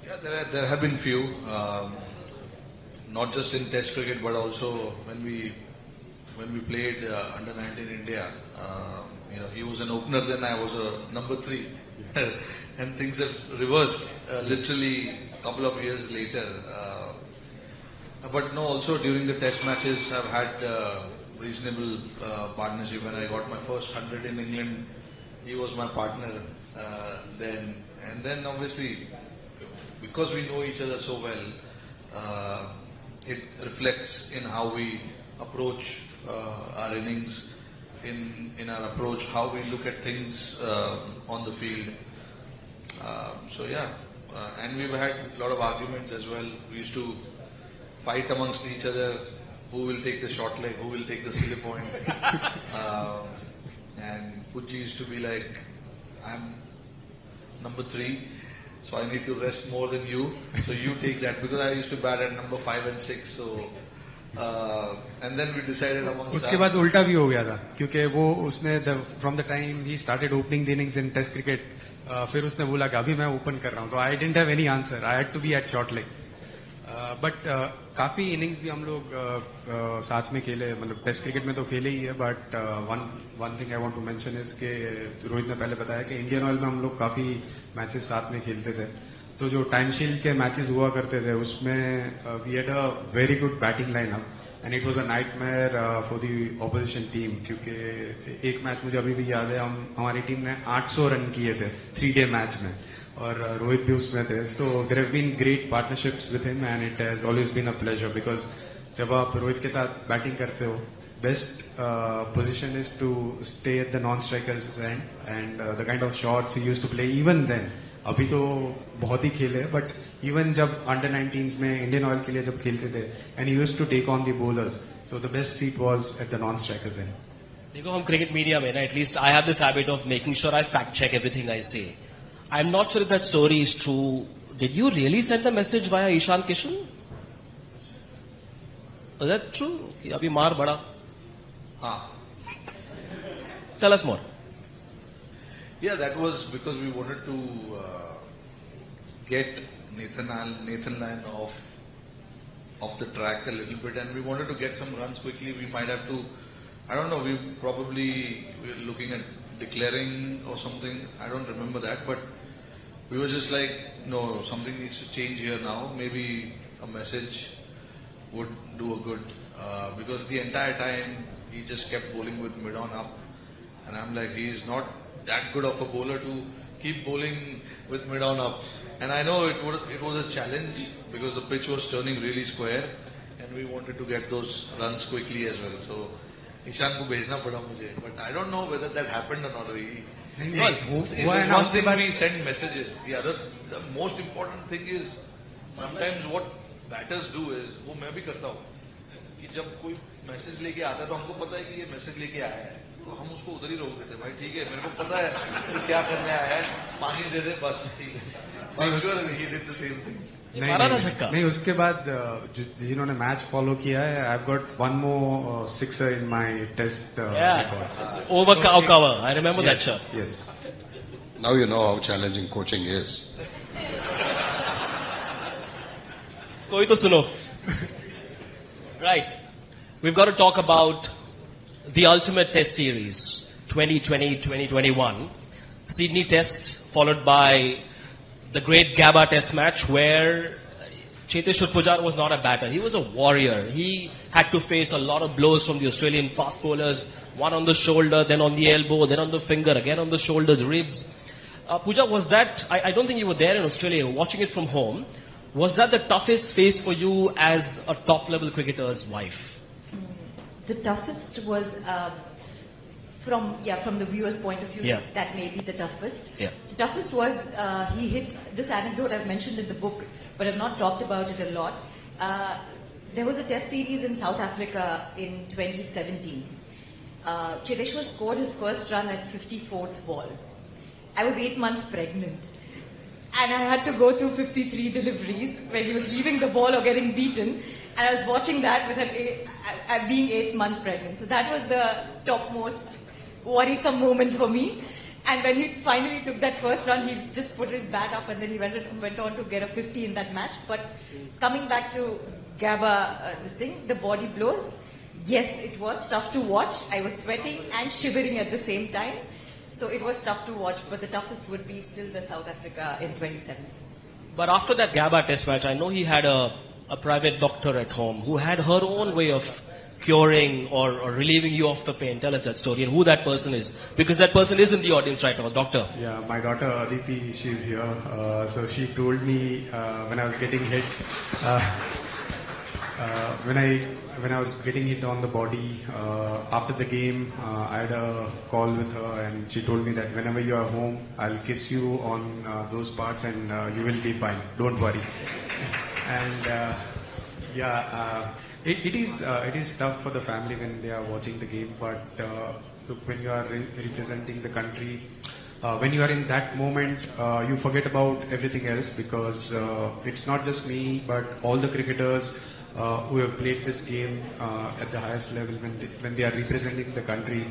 Yeah, there have been few, not just in Test cricket, but also when we played under 19 India. He was an opener, then I was a number 3, and things have reversed literally a couple of years later. But no, also during the Test matches, I've had reasonable partnership. When I got my first 100 in England, he was my partner then, and then obviously because we know each other so well, it reflects in how we approach our innings, in our approach, how we look at things on the field. So yeah, and we've had a lot of arguments as well. We used to fight amongst each other, who will take the short leg, who will take the slip point. And Pucci used to be like, I'm number 3, so I need to rest more than you, so you take that, because I used to bat at number 5 and 6, so and then we decided amongst उसके बाद उल्टा भी हो गया था, क्योंकि वो उसने from the time he started opening the innings in Test cricket, फिर उसने बोला कि अभी मैं ओपन कर रहा हूँ, तो I didn't have any answer, I had to be at short leg. But काफी इनिंग्स भी हम लोग साथ में खेले, मतलब टेस्ट क्रिकेट में तो खेले ही है, but one thing I want to mention is के रोहित ने पहले बताया कि इंडियन ऑयल में हम लोग काफी मैचेस साथ में खेलते थे. तो जो टाइम शील्ड के मैचेस हुआ करते थे उसमें we had a very good batting lineup and it was a nightmare for the opposition team, क्योंकि एक मैच मुझे अभी भी याद है, हमारी टीम ने 800 रन किए थे 3 डे मैच में, और रोहित भी उसमें थे. तो there have been great partnerships with him and it has always been a pleasure, because जब आप रोहित के साथ बैटिंग करते हो, best position is to stay at the non striker's end the kind of shots he used to play even then. अभी तो बहुत ही खेले, बट इवन जब अंडर 19s में इंडियन ऑयल के लिए जब खेलते थे, and he used to take on the bowlers, so the best seat was at the non striker's end. देखो, हम क्रिकेट मीडिया में ना, at least I have this habit of making sure I fact check everything I say. I'm not sure if that story is true. Did you really send the message via Ishan Kishan? Is that true? कि अभी मार बड़ा. हाँ. Tell us more. Yeah, that was because we wanted to get Nathan Lyon off the track a little bit, and we wanted to get some runs quickly. We might have to, I don't know, we were looking at declaring or something. I don't remember that, but we were just like, no, something needs to change here now. Maybe a message would do a good, because the entire time he just kept bowling with mid on up, and I'm like, he is not that good of a bowler to keep bowling with mid on up. And I know it was a challenge because the pitch was turning really square, and we wanted to get those runs quickly as well. So Ishan को भेजना पड़ा मुझे, but I don't know whether that happened or not. There's one thing we send messages. The most important thing is sometimes what batters do is, वो मैं भी करता हूँ, कि जब कोई मैसेज लेके आता है तो हमको पता है कि ये मैसेज लेके आया है, तो हम उसको उधर ही रोक देते हैं. भाई ठीक है, मेरे को पता है कि क्या करने आया है, पानी दे दे बस, ठीक है. I'm sure he did the same thing. नहीं, उसके बाद जिन्होंने मैच फॉलो किया है, I have got one more sixer in my Test record. Over cover. I remember that shot. Yes. Now you know how challenging coaching is. कोई तो सुनो. Right. We've got to talk about the ultimate test series 2020-2021. Sydney Test followed by the great Gabba Test match, where Cheteshwar Pujara was not a batter. He was a warrior. He had to face a lot of blows from the Australian fast bowlers, one on the shoulder, then on the elbow, then on the finger, again on the shoulder, the ribs. Pooja, was that, I don't think you were there in Australia, watching it from home. Was that the toughest phase for you as a top-level cricketer's wife? The toughest was, from the viewer's point of view, Yeah. that may be the toughest. Yeah. The toughest was, he hit, this anecdote I've mentioned in the book, but I've not talked about it a lot. There was a test series in South Africa in 2017. Cheteshwar scored his first run at 54th ball. I was 8 months pregnant. And I had to go through 53 deliveries where he was leaving the ball or getting beaten. And I was watching that with being 8 months pregnant. So that was the topmost worrisome moment for me. And when he finally took that first run, he just put his bat up and then he went on to get a 50 in that match. But coming back to Gabba, the body blows, yes, it was tough to watch. I was sweating and shivering at the same time. So it was tough to watch, but the toughest would be still the South Africa in 27. But after that Gabba test match, I know he had a private doctor at home who had her own way of curing or relieving you of the pain. Tell us that story and who that person is. Because that person is in the audience right now, doctor. Yeah, my daughter Aditi, she's here. So she told me when I was getting hit, when I was getting hit on the body after the game, I had a call with her and she told me that whenever you are home, I'll kiss you on those parts and you will be fine. Don't worry. And it is tough for the family when they are watching the game, but look, when you are representing the country, when you are in that moment, you forget about everything else because it's not just me, but all the cricketers who have played this game at the highest level when they are representing the country.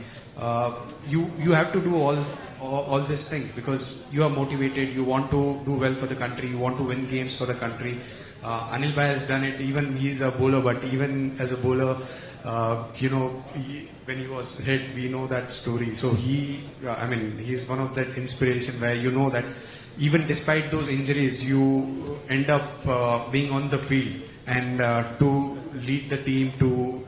You have to do all these things because you are motivated, you want to do well for the country, you want to win games for the country. Anil Bhai has done it, even he's a bowler, but even as a bowler, when he was hit, we know that story. So he's one of that inspiration where you know that even despite those injuries, you end up being on the field and to lead the team to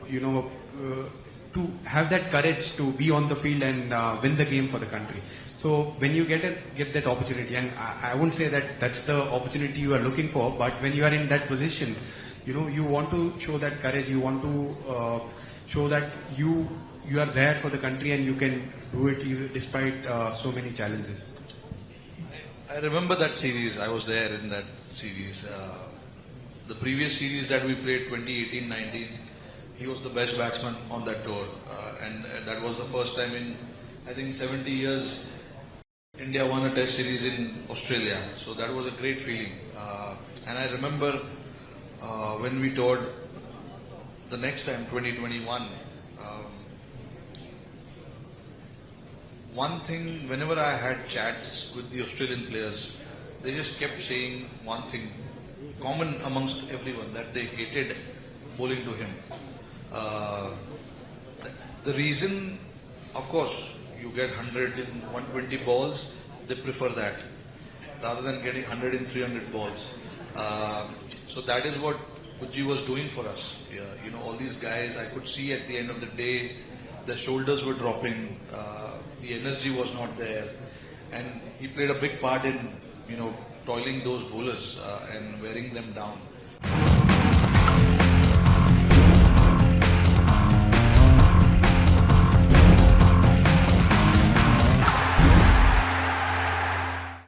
have that courage to be on the field and win the game for the country. So when you get that opportunity, and I won't say that that's the opportunity you are looking for, but when you are in that position, you want to show that courage, you want to show that you are there for the country and you can do it even despite so many challenges. I remember that series. I was there in that series. The previous series that we played, 2018-19, he was the best batsman on that tour. And that was the first time in, I think, 70 years, India won a test series in Australia. So that was a great feeling. And I remember when we toured the next time, 2021, one thing, whenever I had chats with the Australian players, they just kept saying one thing, common amongst everyone, that they hated bowling to him. The reason, of course, you get 100 in 120 balls, they prefer that rather than getting 100 in 300 balls. So that is what Puji was doing for us. All these guys, I could see at the end of the day, the shoulders were dropping, the energy was not there, and he played a big part in, toiling those bowlers and wearing them down.